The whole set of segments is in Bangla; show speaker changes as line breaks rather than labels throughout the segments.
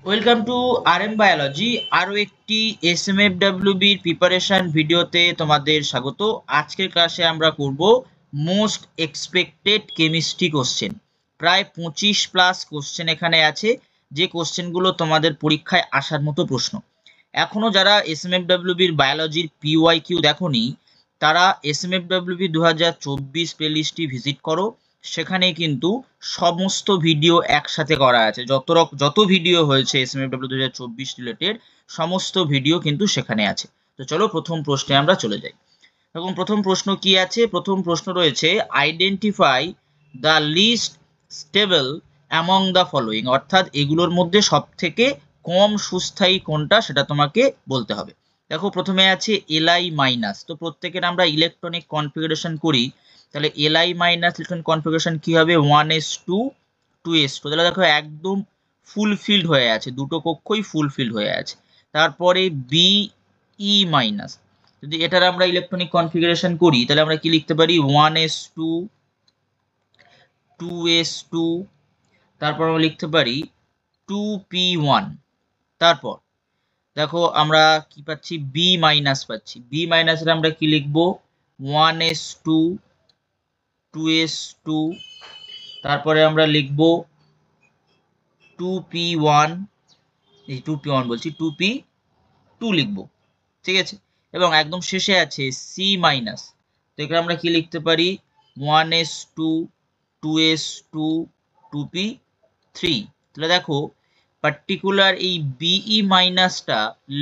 Welcome to RM biology. আরো একটি এসএমএফডব্লিউবি প্রিপারেশন ভিডিওতে তোমাদের স্বাগত। আজকের ক্লাসে আমরা করব মোস্ট এক্সপেক্টেড কেমিস্ট্রি কোশ্চেন। প্রায় 25+ কোশ্চেন এখানে আছে, যে কোশ্চেনগুলো তোমাদের পরীক্ষায় আসার মতো প্রশ্ন। এখনো যারা এসএমএফডব্লিউবির বায়োলজির পিওয়াইকিউ দেখোনি, তারা এসএমএফডব্লিউবি 2024 প্লেলিস্টটি ভিজিট করো। সেখানে কিন্তু সমস্ত ভিডিও একসাথে করা আছে, যত ভিডিও হয়েছে এসএমএফডব্লিউ 2024 রিলেটেড সমস্ত ভিডিও কিন্তু সেখানে আছে। তো চলো প্রথম প্রশ্নে আমরা চলে যাই। এবং প্রথম প্রশ্ন কি আছে? প্রথম প্রশ্ন রয়েছে identify the least stable among the following, অর্থাৎ এগুলোর মধ্যে সব থেকে কম সুস্থায়ী কোনটা সেটা তোমাকে বলতে হবে। দেখো প্রথমে আছে এলআই মাইনাস। তো প্রত্যেকের আমরা ইলেকট্রনিক কনফিগারেশন করি, তাহলে এলআই মাইনাস ইলেকট্রনিক কনফিগারেশন কি হবে? 1s2 2s2। তাহলে দেখো একদম ফুলফিল্ড হয়ে আছে, দুটো কক্ষই ফুলফিল্ড হয়ে আছে। তারপরে বিই মাইনাস, যদি এটার আমরা ইলেকট্রনিক কনফিগারেশন করি তাহলে আমরা কি লিখতে পারি? 1s2 2s2। তারপর আমরা লিখতে পারি 2p1। তারপর দেখো আমরা কি পাচ্ছি? বি মাইনাস পাচ্ছি। বি মাইনাসের আমরা কি লিখবো? 1s2 2s2। তারপরে আমরা লিখবো 2p1, এই 2p1 বলছি, 2p2 লিখবো, ঠিক আছে। এবং একদম শেষে আছে সি মাইনাস। তো এখানে আমরা কি লিখতে পারি? 1s2 2s2 2p3। তাহলে দেখো পার্টিকুলার এই বিই মাইনাসটা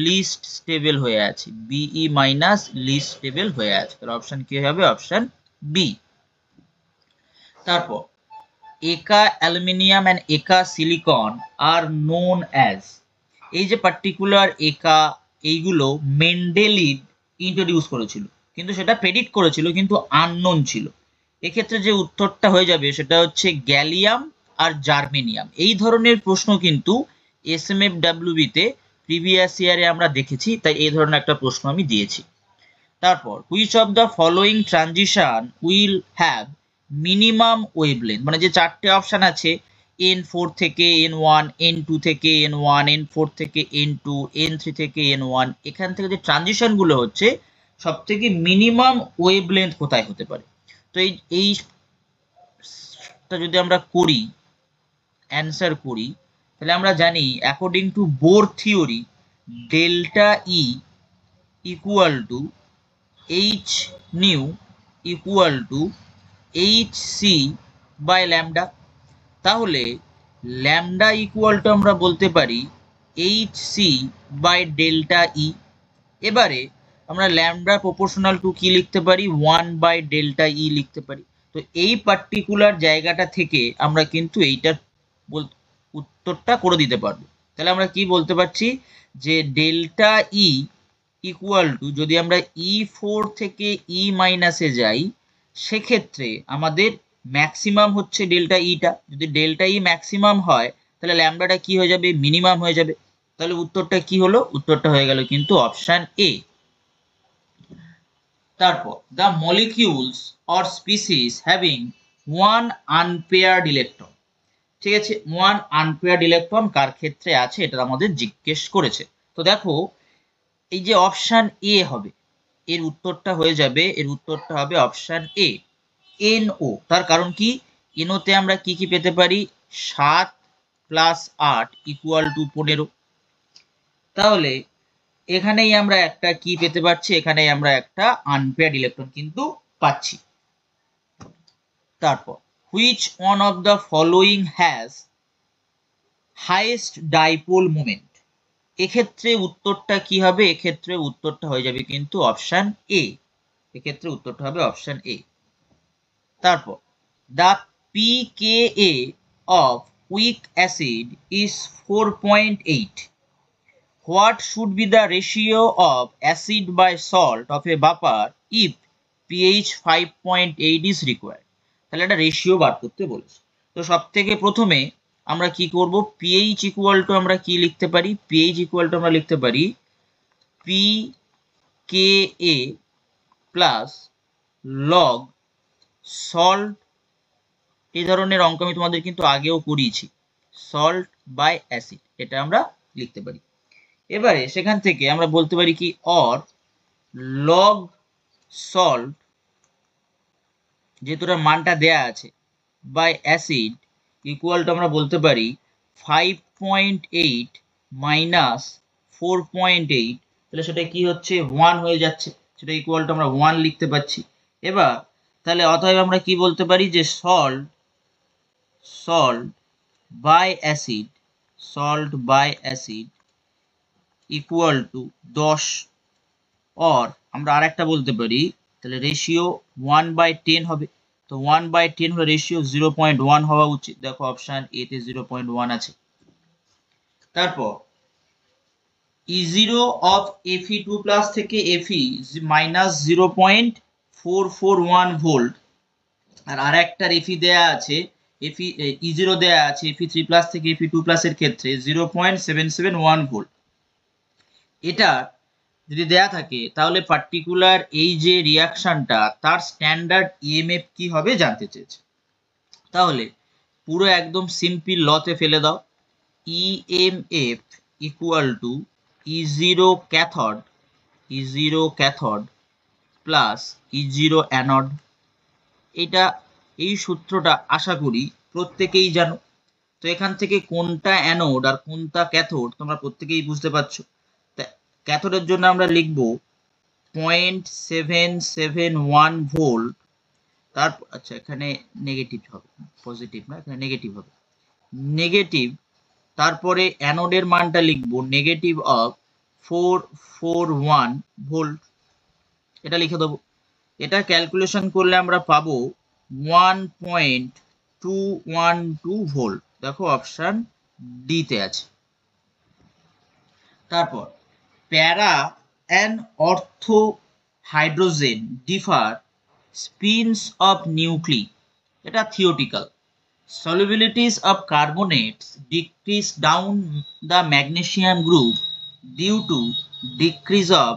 লিস্ট স্টেবল হয়ে আছে, বিই মাইনাস লিস্ট স্টেবল হয়ে আছে। তাহলে অপশন কি হবে? Option B. তারপর eka aluminium and eka silicon are known as, এই যে পার্টিকুলার একা, এইগুলো মেন্ডেলিভ ইন্ট্রোডিউস করেছিল, কিন্তু সেটা প্রেডিক্ট করেছিল কিন্তু আননোন ছিল। এক্ষেত্রে যে উত্তরটা হয়ে যাবে সেটা হচ্ছে গ্যালিয়াম আর জার্মেনিয়াম। এই ধরনের প্রশ্ন কিন্তু এসএমএফডব্লিউবিতে প্রিভিয়াস ইয়ারে আমরা দেখেছি, তাই এই ধরনের একটা প্রশ্ন আমি দিয়েছি। তারপর which of the following transition will have minimum wavelength, মানে যে চারটে অপশন আছে, N4 থেকে N1, N2 থেকে N1, N4 থেকে N2, N3 থেকে N1, এখান থেকে যে ট্রানজিশন গুলো হচ্ছে সব থেকে মিনিমাম ওয়েভলেন্থ কোথায় হতে পারে? তো এইটা যদি আমরা করি, অ্যান্সার করি, তাহলে আমরা জানি according to Bohr theory delta E equal to h nu equal to h c by lambda. তাহলে ল্যামডা ইকুয়াল টু আমরা বলতে পারি h c by delta E. এবারে আমরা ল্যামডা প্রপোর্শনাল টু কি লিখতে পারি? 1/ΔE লিখতে পারি। তো এই পার্টিকুলার জায়গাটা থেকে আমরা কিন্তু এইটার উত্তরটা করে দিতে পারবো। তাহলে আমরা কি বলতে পারছি? যে ডেল্টা ই ইকুয়াল টু, যদি আমরা E4 থেকে E মাইনাসে যাই, সেক্ষেত্রে আমাদের ম্যাক্সিমাম হচ্ছে ডেল্টা ইটা। যদি ডেল্টা ই ম্যাক্সিমাম হয় তাহলে ল্যামডাটা কি হয়ে যাবে? মিনিমাম হয়ে যাবে। তাহলে উত্তরটা কি হলো? উত্তরটা হয়ে গেল কিন্তু অপশন এ। তারপর the molecules or species having one unpaired electron, ঠিক আছে, ওয়ান আনপেয়ার্ড ইলেকট্রন কার ক্ষেত্রে আছে এটা আমাদের জিজ্ঞেস করেছে। তো দেখো এই যে অপশন এ হবে, এর উত্তরটা হয়ে যাবে, এর উত্তরটা হবে অপশন এ, NO। তার কারণ কি? NO তে আমরা কি কি পেতে পারি? 7 + 8 ইকুয়াল টু 15। তাহলে এখানেই আমরা একটা কি পেতে পারছি? এখানেই আমরা একটা আনপেয়ার্ড ইলেকট্রন কিন্তু পাচ্ছি। তারপর which one of the following has highest dipole moment, এক্ষেত্রে উত্তরটা কি হবে? এক্ষেত্রে উত্তরটা হয়ে যাবে কিন্তু অপশন এ, এক্ষেত্রে উত্তরটা হবে অপশন এ। তারপর the pKa of weak acid is 4.8. What should be the ratio of acid by salt of a vapor if pH 5.8 is required? তাহলে একটা রেশিও বার করতে বলেছে। তো সব থেকে প্রথমে আমরা কি করব? pH ইকুয়াল টু আমরা কি লিখতে পারি? pH ইকুয়াল টু আমরা লিখতে পারি pKa প্লাস লগ সল্ট। এই ধরনের অঙ্ক আমি তোমাদের কিন্তু আগেও করিয়েছি, সল্ট বাই অ্যাসিড, এটা আমরা লিখতে পারি। এবারে সেখান থেকে আমরা বলতে পারি কি অর লগ সল্ট, যেহেতু মানটা দেয়া আছে, বাই অ্যাসিড ইকুয়াল টু আমরা বলতে পারি 5.8 মাইনাস 4.8, তাহলে সেটা কি হচ্ছে 1 হয়ে যাচ্ছে, সেটা ইকুয়াল টু আমরা 1 লিখতে পাচ্ছি। এবার তাহলে অতএব আমরা কি বলতে পারি যে salt by acid equal to 10, or আমরা আরেকটা বলতে পারি তাহলে রেশিও 1/10 হবে। তো 1/10 হলে রেশিও 0.1 হওয়া উচিত। দেখো অপশন এ তে 0.1 আছে। তারপর E0 অফ Fe2+ থেকে Fe মাইনাস 0.441 ভোল্ট, আর আরেকটার Fe দেয়া আছে, E0 দেয়া আছে Fe3+ থেকে Fe2+ এর ক্ষেত্রে 0.771 ভোল্ট। এটা যদি দেয়া থাকে তাহলে পার্টিকুলার এই যে রিয়াকশনটা তার স্ট্যান্ডার্ড ইএমএফ কি হবে জানতে চেয়েছে। তাহলে পুরো একদম সিম্পল লতে ফেলে দাও, EMF equal to E0 cathode plus E0 anode. এই সূত্রটা আশা করি প্রত্যেকেই জানো। তো এখান থেকে কোনটা অ্যানোড আর কোনটা ক্যাথোড তোমরা প্রত্যেকেই বুঝতে পারছো। ক্যাথোডের জন্য আমরা লিখব 0.771 ভোল্ট, তারপর আচ্ছা এখানে নেগেটিভ হবে, পজিটিভ না, এখানে নেগেটিভ হবে, নেগেটিভ। তারপরে অ্যানোডের মানটা লিখব নেগেটিভ অফ 441 ভোল্ট, এটা লিখে দেবো। এটা ক্যালকুলেশন করলে আমরা পাবো 1.212 ভোল্ট। দেখো অপশন ডি তে আছে। তারপর প্যারা and অর্থো hydrogen differ spins of nuclei, এটা theoretical. Solubilities of carbonates decrease down the magnesium group due to decrease of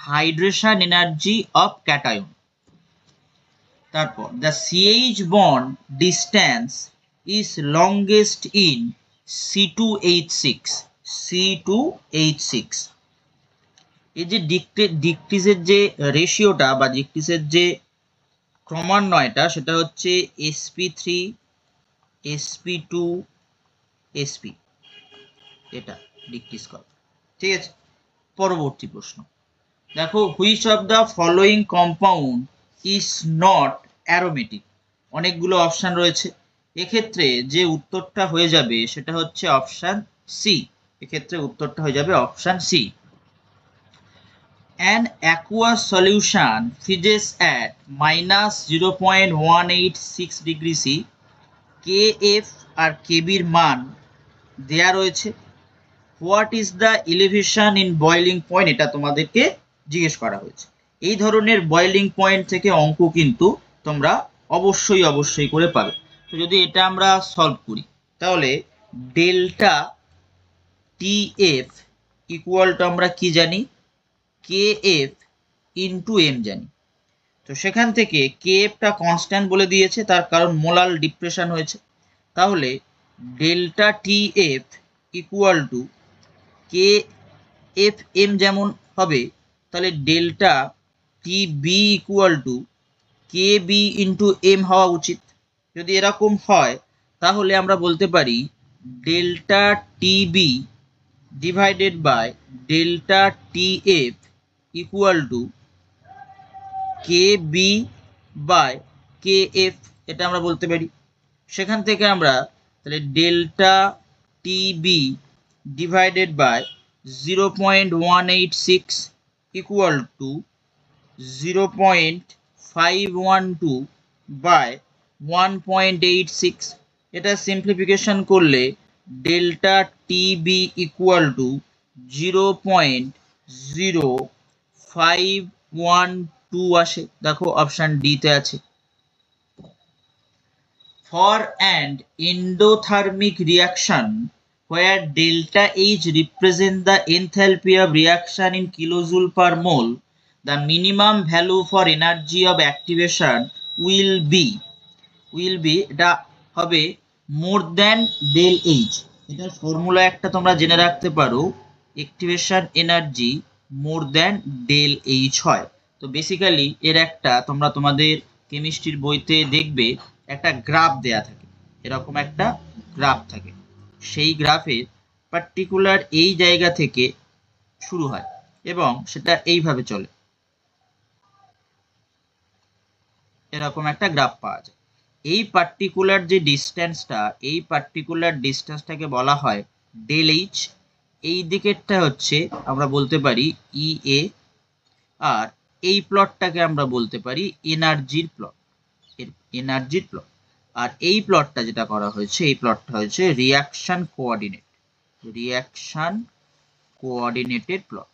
hydration energy of cation. তারপর the CH bond distance is longest in C2H6. এই যে ডিক্রিজের যে রেশিওটা বা ডিক্রিজের যে ক্রমান্বয়টা সেটা হচ্ছে sp3 sp2 sp, এটা ডিক্রিজ করে। ঠিক আছে, পরবর্তী প্রশ্ন দেখো, which of the following compound is not aromatic. অনেকগুলো অপশন রয়েছে, এক্ষেত্রে যে উত্তরটা হয়ে যাবে সেটা হচ্ছে অপশন সি। এক্ষেত্রে উত্তরটা হয়ে যাবে option C. An aqueous solution freezes at minus 0.186 degree C, kf R kb এর মান দেয়া রয়েছে। What is the elevation in boiling point, এটা তোমাদেরকে জিজ্ঞেস করা হয়েছে। এই ধরনের বয়লিং পয়েন্ট থেকে অঙ্ক কিন্তু তোমরা অবশ্যই করে পাবে। তো যদি এটা আমরা সলভ করি তাহলে ডেল্টা টিএফ ইকুয়াল টু আমরা কি জানি, কেএফ ইন্টু এম জানি। তো সেখান থেকে কেএফটা কনস্ট্যান্ট বলে দিয়েছে, তার কারণ মোলাল ডিপ্রেশন হয়েছে। তাহলে delta TF equal to K F M যেমন হবে, তাহলে delta T B equal to K B into M হওয়া উচিত। যদি এরকম হয় তাহলে আমরা বলতে পারি delta T B divided by delta T F equal to K B by K F, এটা আমরা বলতে পারি। সেখান থেকে আমরা তাহলে delta T B divided by 0.186 equal to 0.512 by 1.86, এটা সিম্পলিফিকেশন করলে ডেল্টা টিবি ইকুয়াল টু 0.0512 আসে। দেখো অপশন ডি তে আছে। For an endothermic reaction where delta H represents the enthalpy of reaction in kilojoule per mole, the minimum value for energy of activation will be এটা হবে more than del H। এটার ফর্মুলা একটা তোমরা জেনে রাখতে পারো, activation energy more than del H হয়। তো বেসিক্যালি এর একটা তোমরা তোমাদের কেমিস্ট্রির বইতে দেখবে একটা গ্রাফ দেয়া থাকে, এরকম একটা গ্রাফ থাকে। সেই গ্রাফের পার্টিকুলার এই জায়গা থেকে শুরু হয় এবং সেটা এইভাবে চলে, এরকম একটা গ্রাফ পাওয়া যায়। এই পার্টিকুলার যে ডিস্টেন্সটা, এই পার্টিকুলার ডিস্টেন্সটাকে বলা হয় ডেল এইচ। এই দিকেরটা হচ্ছে আমরা বলতে পারি ই এ, আর এই প্লটটাকে আমরা বলতে পারি এনার্জির প্লট, এনার্জির প্লট। আর এই প্লটটা যেটা করা হয়েছে, এই প্লটটা হচ্ছে reaction coordinate, reaction coordinated plot.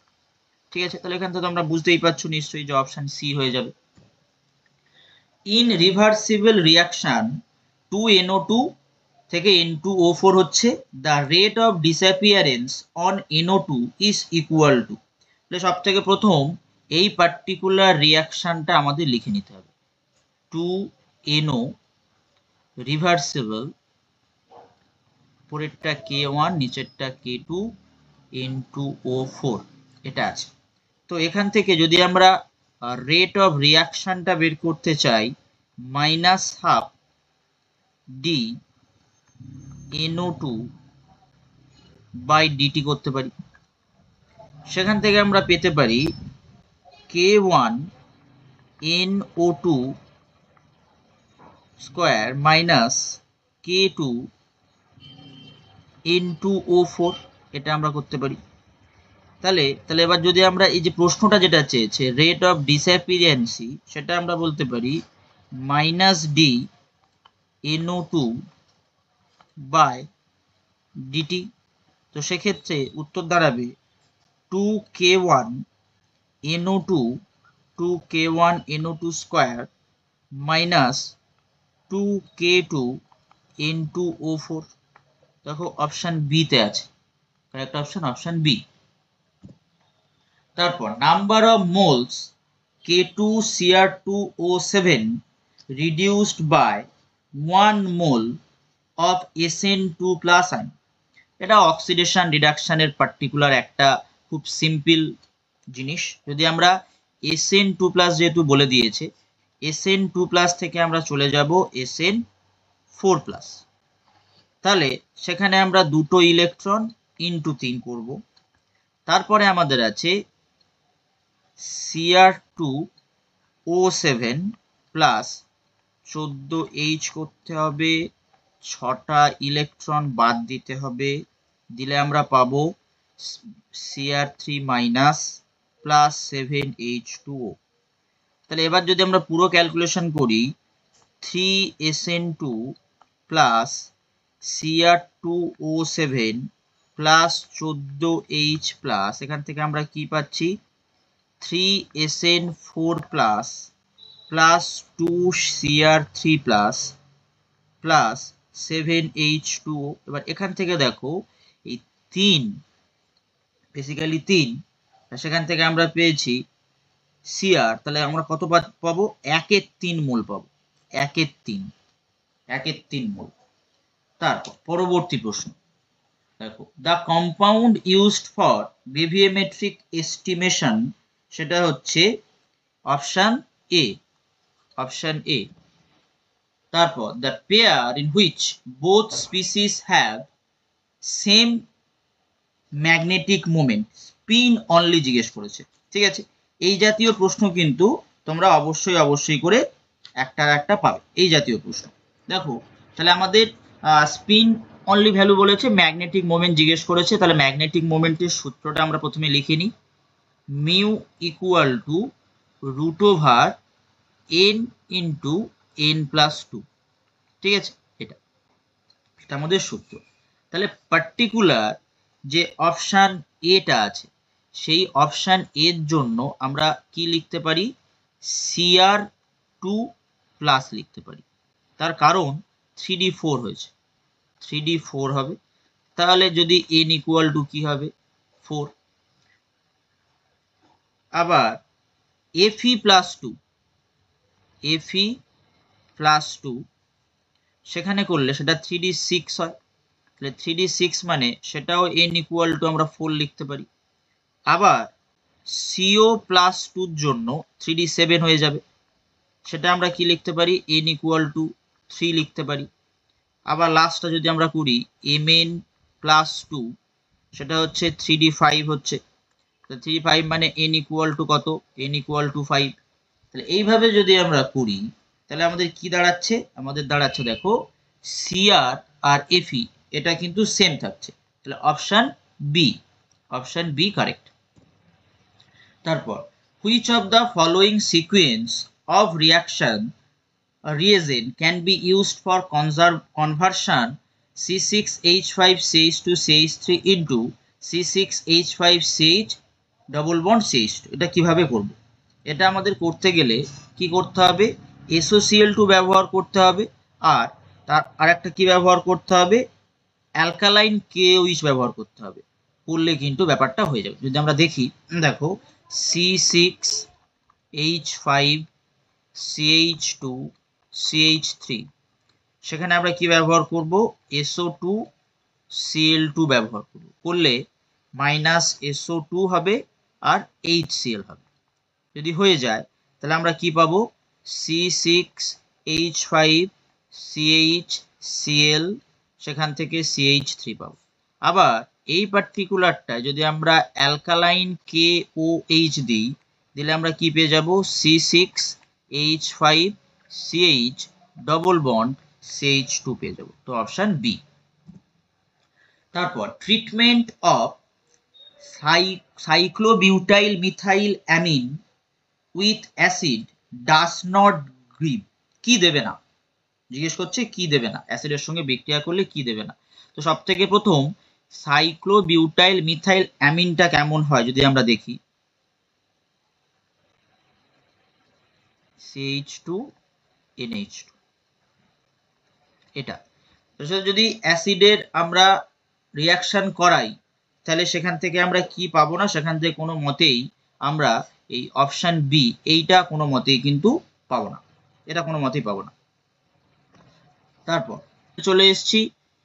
ঠিক আছে, তাহলে এখান থেকে তোমরা বুঝতেই পারছো নিশ্চয়ই যে অপশন সি হয়ে যাবে। ইন রিভার্সিবল রিয়াকশন 2NO2 থেকে N2O4 হচ্ছে the rate of disappearance on NO2 is equal to. তাহলে সব থেকে প্রথম এই পার্টিকুলার রিয়াকশনটা আমাদের লিখে নিতে হবে। 2NO রিভার্সিবল, পরেরটা K1, নিচেরটা K2, N2O4 এটা আছে। তো এখান থেকে যদি আমরা রেট অফ রিয়াকশনটা বের করতে চাই, -12 ডি NO2 বাই ডিটি করতে পারি। সেখান থেকে আমরা পেতে পারি K1 NO2 square minus K2 N2O4, এটা আমরা করতে পারি। তাহলে এবার যদি আমরা এই যে প্রশ্নটা যেটা চেয়েছে রেট অফ ডিসঅ্যাপিয়ারেন্সি, সেটা আমরা বলতে পারি -d NO2 বাই ডিটি। তো সেক্ষেত্রে উত্তর দাঁড়াবে 2K1 NO2 2K1 NO2 square minus 2K2 N2O4। দেখো অপশন বি তে আছে, কারেক্ট অপশন অপশন বি। তারপর number of moles K2Cr2O7 reduced by 1 mole of SN2 plus ion। এটা অক্সিডেশন রিডাকশনের পার্টিকুলার একটা খুব সিম্পল জিনিস। যদি আমরা SN2 প্লাস যেহেতু বলে দিয়েছে, SN2 প্লাস থেকে আমরা চলে যাব SN4 প্লাস, তাহলে সেখানে আমরা দুটো ইলেকট্রন ইনটু 3 করব। তারপরে আমাদের আছে Cr2O7 প্লাস 14H করতে হবে, 6টা ইলেকট্রন বাদ দিতে হবে, দিলে আমরা পাবো Cr3 মাইনাস প্লাস 7H2O। তাহলে এবার যদি আমরা পুরো ক্যালকুলেশন করি, 3SN2 plus Cr2O7 plus 14H plus, এখান থেকে আমরা কি পাচ্ছি 3SN4 plus plus 2Cr3 plus plus 7H2O। এবার এখান থেকে দেখো এই 3 বেসিক্যালি 3, সেখান থেকে আমরা পেয়েছি Cr, তাহলে আমরা কত পাবো 1/3 মোল পাবো, 1/3 মোল। তারপর পরবর্তী প্রশ্ন দেখো, the compound used for gravimetric estimation, সেটা হচ্ছে অপশন এ, অপশন এ। তারপর the pair in which both species have same magnetic moment spin only জিজ্ঞেস করেছে। ঠিক আছে, এই জাতীয় প্রশ্ন কিন্তু তোমরা অবশ্যই করে একটা পাবে, এই জাতীয় প্রশ্ন। দেখো তাহলে আমাদের স্পিন অনলি ভ্যালু বলেছে, ম্যাগনেটিক মোমেন্ট জিজ্ঞেস করেছে, তাহলে ম্যাগনেটিক মোমেন্টের সূত্রটা আমরা প্রথমে লিখে নিই। Mu equal to √n into n+2। ঠিক আছে, এটা আমাদের সূত্র। তাহলে পার্টিকুলার যে অপশান এটা আছে, সেই অপশান এর জন্য আমরা কি লিখতে পারি, Cr2 প্লাস লিখতে পারি। তার কারণ 3d4 হয়েছে, 3d4 হবে। তাহলে যদি n ইকুয়াল টু কি হবে 4। আবার Fe+2, Fe+2 সেখানে করলে সেটা 3d6 হয়। তাহলে 3d6 মানে সেটাও n ইকুয়াল টু আমরা 4 লিখতে পারি। আবার CO+2 এর জন্য 3d7 হয়ে যাবে, সেটা আমরা কি লিখতে পারি, n ইকুয়াল টু 3 লিখতে পারি। আবার লাস্টটা যদি আমরা করি Mn+2, সেটা হচ্ছে 3d5 হচ্ছে, 3d5 মানে n ইকুয়াল টু কত, n ইকুয়াল টু 5। তাহলে এইভাবে যদি আমরা করি তাহলে আমাদের কি দাঁড়াচ্ছে, আমাদের দাঁড়াচ্ছে দেখো CR আর FE এটা কিন্তু সেম থাকছে, তাহলে অপশন বি কারেক্ট। তারপর which of the following sequence of reagent can be used for conversion C6H5CH2 CH3 into C6H5CH double bond CH2? এটা কিভাবে করব? এটা আমাদের করতে গেলে কি করতে হবে, SOCl2 ব্যবহার করতে হবে, আর তার আরেকটা কি ব্যবহার করতে হবে, অ্যালকালাইন KOH ব্যবহার করতে হবে। করলে কিন্তু ব্যাপারটা হয়ে যাবে। যদি আমরা দেখি, দেখো C6H5CH2 CH3, সেখানে আমরা কি ব্যবহার করব, SO2Cl2 ব্যবহার করব। করলে -SO2 হবে আর HCl হবে। যদি হয়ে যায় তাহলে আমরা কি পাবো, C6H5CHCl, সেখান থেকে CH3 পাবো। আবার এই পার্টিকুলারটা যদি আমরা অ্যালকালাইন KOH দিই, দিলে আমরা কি পেয়ে যাব, C6H5CH ডবল বন্ড CH2 পেয়ে যাব। তো অপশন বি। তারপর treatment of cyclobutyl methyl amine with acid does not give, কি দেবে না, জিজ্ঞেস করছে কি দেবে না, অ্যাসিডের সঙ্গে বিক্রিয়া করলে কি দেবে না। তো সব থেকে প্রথম সাইক্লোবিউটাইল মিথাইল অ্যামিনটা কেমন হয় যদি আমরা দেখি, CH2NH2 এটা। যদি অ্যাসিডের আমরা রিয়াকশন করাই তাহলে সেখান থেকে আমরা কি পাবো না, সেখান থেকে কোনো মতেই আমরা এই অপশন বি এইটা কোনো মতেই কিন্তু পাবো না, এটা কোনো মতেই পাবো না। তারপর চলে এসেছি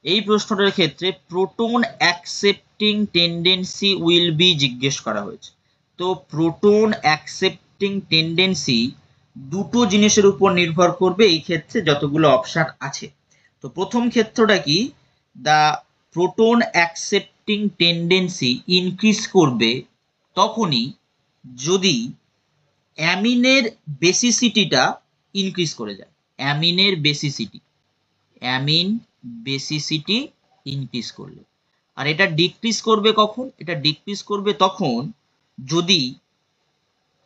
এই প্রশ্নটার ক্ষেত্রে proton accepting tendency will be জিজ্ঞেস করা হয়েছে। তো প্রোটন অ্যাকসেপ্টিং টেন্ডেন্সি দুটো জিনিসের উপর নির্ভর করবে এই ক্ষেত্রে যতগুলো অপশন আছে। তো প্রথম ক্ষেত্রটা কি, the proton accepting tendency increase করবে তখনই যদি অ্যামিনের বেসিসিটিটা ইনক্রিজ করে যায়, অ্যামিনের বেসিসিটি, অ্যামিন বেসিসিটি ইনক্রিজ করলে। আর এটা ডিক্রিজ করবে কখন, এটা ডিক্রিজ করবে তখন যদি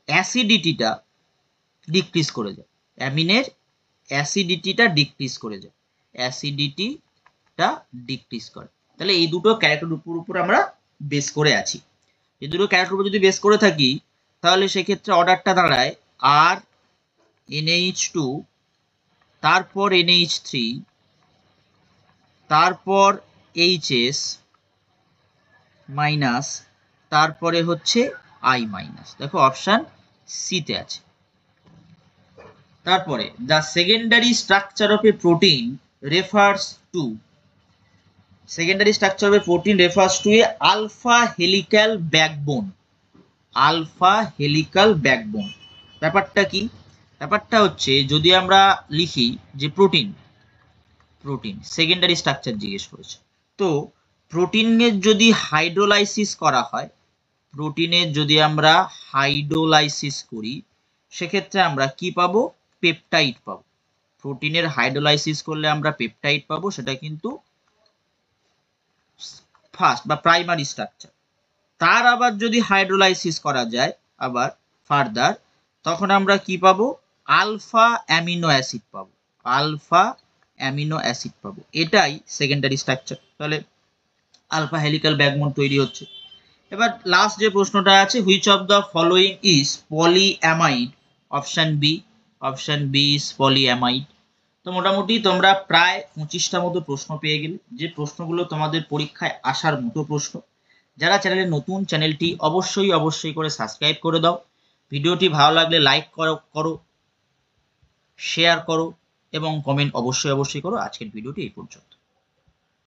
অ্যাসিডিটিটা ডিক্রিজ করে যায়, অ্যামিনের অ্যাসিডিটিটা ডিক্রিজ করে যায়, অ্যাসিডিটিটা ডিক্রিজ করে। তাহলে এই দুটো ক্যারেক্টার উপর আমরা বেস করে আছি। এই দুটো ক্যারেক্টার উপর যদি বেস করে থাকি তাহলে সেক্ষেত্রে অর্ডারটা দাঁড়ায় আর NH2, তারপর NH3, তারপর HS মাইনাস, তারপরে হচ্ছে I মাইনাস। দেখো অপশন সিতে আছে। তারপরে the secondary structure of a protein refers to, secondary structure of a protein refers to a alpha helical backbone, alpha helical backbone. ব্যাপারটা কি, ব্যাপারটা হচ্ছে যদি আমরা লিখি যে প্রোটিন সেকেন্ডারি স্ট্রাকচার জিজ্ঞেস করেছে, তো প্রোটিনের যদি হাইড্রোলাইসিস করা হয়, প্রোটিনের যদি আমরা হাইড্রোলাইসিস করি সেক্ষেত্রে আমরা কি পাবো, পেপটাইড পাবো। প্রোটিনের হাইড্রোলাইসিস করলে আমরা পেপটাইড পাবো, সেটা কিন্তু ফার্স্ট বা প্রাইমারি স্ট্রাকচার। তার আবার যদি হাইড্রোলাইসিস করা যায় আবার ফার্দার, তখন আমরা কি পাবো, আলফা অ্যামিনো অ্যাসিড পাবো, আলফা অ্যামিনো অ্যাসিড পাবো। এটাই সেকেন্ডারি স্ট্রাকচার। তাহলে আলফা হেলিক্যাল ব্যাকবোন তৈরি হচ্ছে। এবার লাস্ট যে প্রশ্নটা আছে, which of the following is polyamide, option B is polyamide. তো মোটামুটি তোমরা প্রায় 25টা মতো প্রশ্ন পেয়ে গেলে, যে প্রশ্নগুলো তোমাদের পরীক্ষায় আসার মতো প্রশ্ন। যারা চ্যানেলে নতুন, চ্যানেলটি অবশ্যই করে সাবস্ক্রাইব করে দাও। ভিডিওটি ভালো লাগলে লাইক করো, শেয়ার করো এবং কমেন্ট অবশ্যই করো। আজকের ভিডিওটি এই পর্যন্ত।